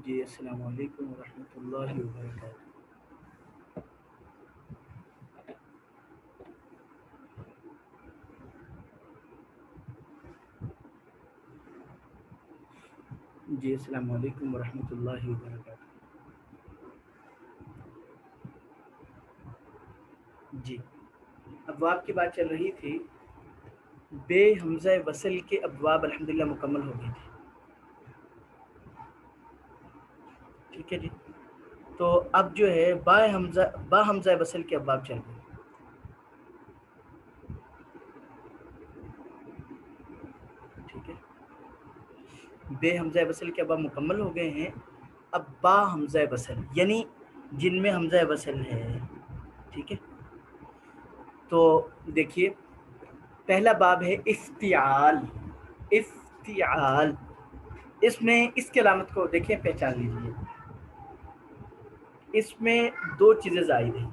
جی السلام علیکم ورحمۃ اللہ وبرکاتہ. جی السلام علیکم ورحمۃ اللہ وبرکاتہ. جی ابواب کی بات چل رہی تھی. بے حمزہ وصل کے ابواب الحمدللہ مکمل ہو گئی تھی. ٹھیک ہے جی. تو اب جو ہے با حمزہ وصل کے ابواب چل رہے ہیں. ٹھیک ہے. بے حمزہ وصل کے ابواب مکمل ہو گئے ہیں. اب با حمزہ وصل یعنی جن میں حمزہ وصل ہے. ٹھیک ہے. تو دیکھیے پہلا باب ہے افتعال. افتعال اس میں اس کی علامت کو دیکھیں پہچان لیجیے. اس میں دو چیزیں زائد ہیں.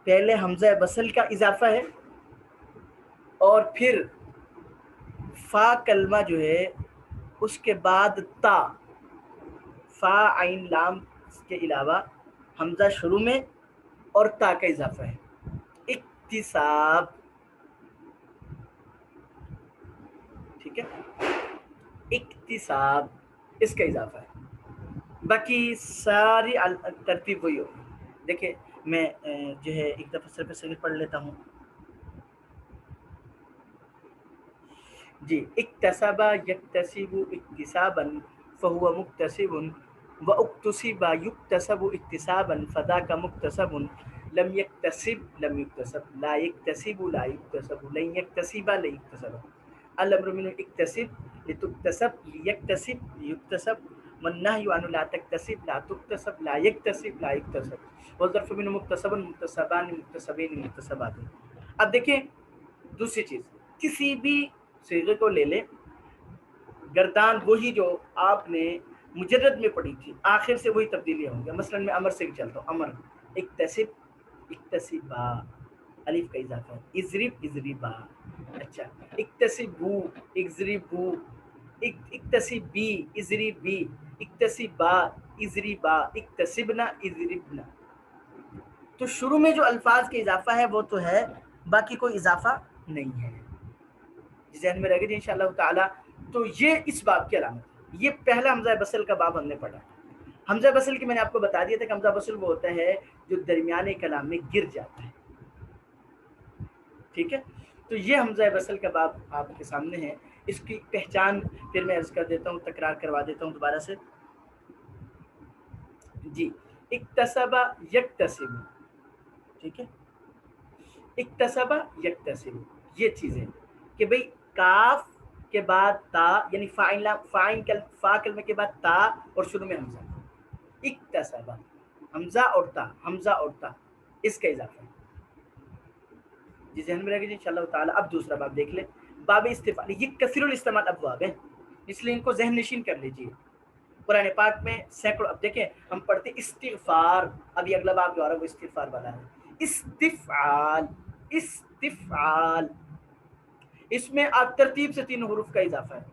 پہلے حمزہ وصل کا اضافہ ہے اور پھر فا کلمہ جو ہے اس کے بعد تا فا عین لام کے علاوہ حمزہ شروع میں اور تا کا اضافہ ہے. اکتساب. ٹھیک ہے. اکتساب اس کا اضافہ ہے. باقی ساری ترتیب وہی ہوگی. دیکھیں میں جو ہے ایک دفعہ صرف صرف پڑھ لیتا ہوں. جی اکتسب یکتسب اکتسابا فهو مکتسب واکتسب یکتسب اکتسابا فذاک مکتسب لم یکتسب لم یکتسب لا یکتسب لا یکتسب لن یکتسب لا یکتسب. الامر من اکتسب لتکتسب لیکتسب لیکتسب والنهي عن لا تکتسب لا تکتسب لا یکتسب لا یکتسب والظرف من مکتسب مکتسبان مکتسبین مکتسبات. اب دیکھیں دوسری چیز کسی بھی صیغے کو لے لیں گردان وہی جو آپ نے مجرد میں پڑھی تھی آخر سے وہی تبدیلیاں ہوں گی. مثلا میں امر سے چلتا ہوں. امر اکتسب اکتسبا الف کا اضافہ ہے. اضرب اضربا. اچھا اکتسبو اضربو اکتسبی اضربی اکتسبا اضربا اکتسبنا اضربنا. تو شروع میں جو الفاظ کے اضافہ ہے وہ تو ہے باقی کوئی اضافہ نہیں ہے. ذہن میں رہے گی انشاءاللہ تعالی. تو یہ اس باب کی علامت ہے. یہ پہلا حمزہ وصل کا باب ہم نے پڑھا. حمزہ وصل کی میں نے آپ کو بتا دیا تھا کہ حمزہ وصل وہ ہوتا ہے جو درمیانے کلام میں گر جاتا ہے. ٹھیک ہے. تو یہ حمزہ وصل کا باب آپ کے سامنے ہے. اس کی پہچان پھر میں عرض کر دیتا ہوں تکرار کروا دیتا ہوں دوبارہ سے. جی اکتسب یکتسب. ٹھیک ہے. اکتسب یکتسب یہ چیزیں کہ بھئی کاف کے بعد تا یعنی فا کلمے کے بعد تا اور شروع میں حمزہ. اکتسب حمزہ اور تا حمزہ اور تا اس کا اضافہ ہے. جی ذہن میں رہے گا انشاءاللہ تعالی. اب دوسرا باب دیکھ لیں. باب استفعال. یہ کثیر الاستعمال ابواب ہیں اس لیے ان کو ذہن نشین کر لیجیے. قرآن پاک میں سینکڑوں. اب دیکھیں ہم پڑھتے استغفار. اب یہ اگلا باب جو آ رہا ہے وہ استغفار والا ہے. استفعال استفعال اس میں آپ ترتیب سے 3 حروف کا اضافہ ہے.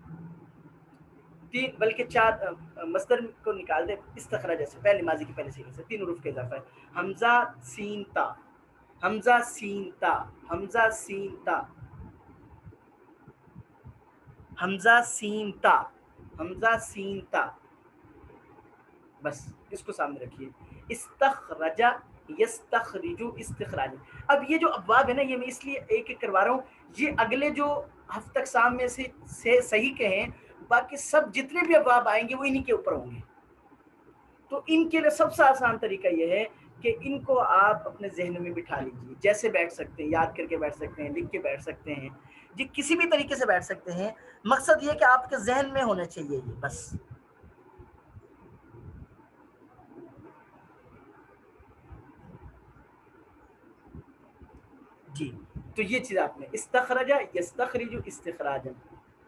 3 بلکہ 4 مصدر کو نکال دیں استخراج سے پہلے ماضی کی پہلے صیغے سے 3 حروف کا اضافہ ہے. حمزہ سین تا حمزہ سین تا حمزہ سین تا حمزہ سین تا حمزہ سین تا. بس اس کو سامنے رکھیے. استخرجا یستخرجو استخراج. اب یہ جو ابواب ہے نا یہ میں اس لیے ایک ایک کروا رہا ہوں. یہ اگلے جو ہفتہ اقسام میں سے صحیح کہیں باقی سب جتنے بھی ابواب آئیں گے وہ انہی کے اوپر ہوں گے. تو ان کے لیے سب سے آسان طریقہ یہ ہے کہ ان کو آپ اپنے ذہن میں بٹھا لیجیے. جیسے بیٹھ سکتے ہیں یاد کر کے بیٹھ سکتے ہیں لکھ کے بیٹھ سکتے ہیں جی کسی بھی طریقے سے بیٹھ سکتے ہیں. مقصد یہ کہ آپ کے ذہن میں ہونا چاہیے یہ بس. جی تو یہ چیز آپ نے استخرجا یستخرج استخراجا.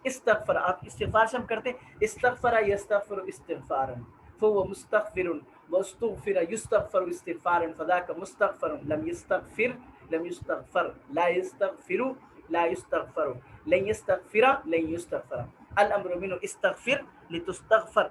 استغفر آپ استغفار سے ہم کرتے ہیں استغفر یستغفر استغفارا فهو مستغفر واستغفر يستغفر استغفارا فذاك مستغفر لم يستغفر لم يستغفر لا يستغفر لا يستغفر لن يستغفر لن يستغفر. الامر منه استغفر لتستغفر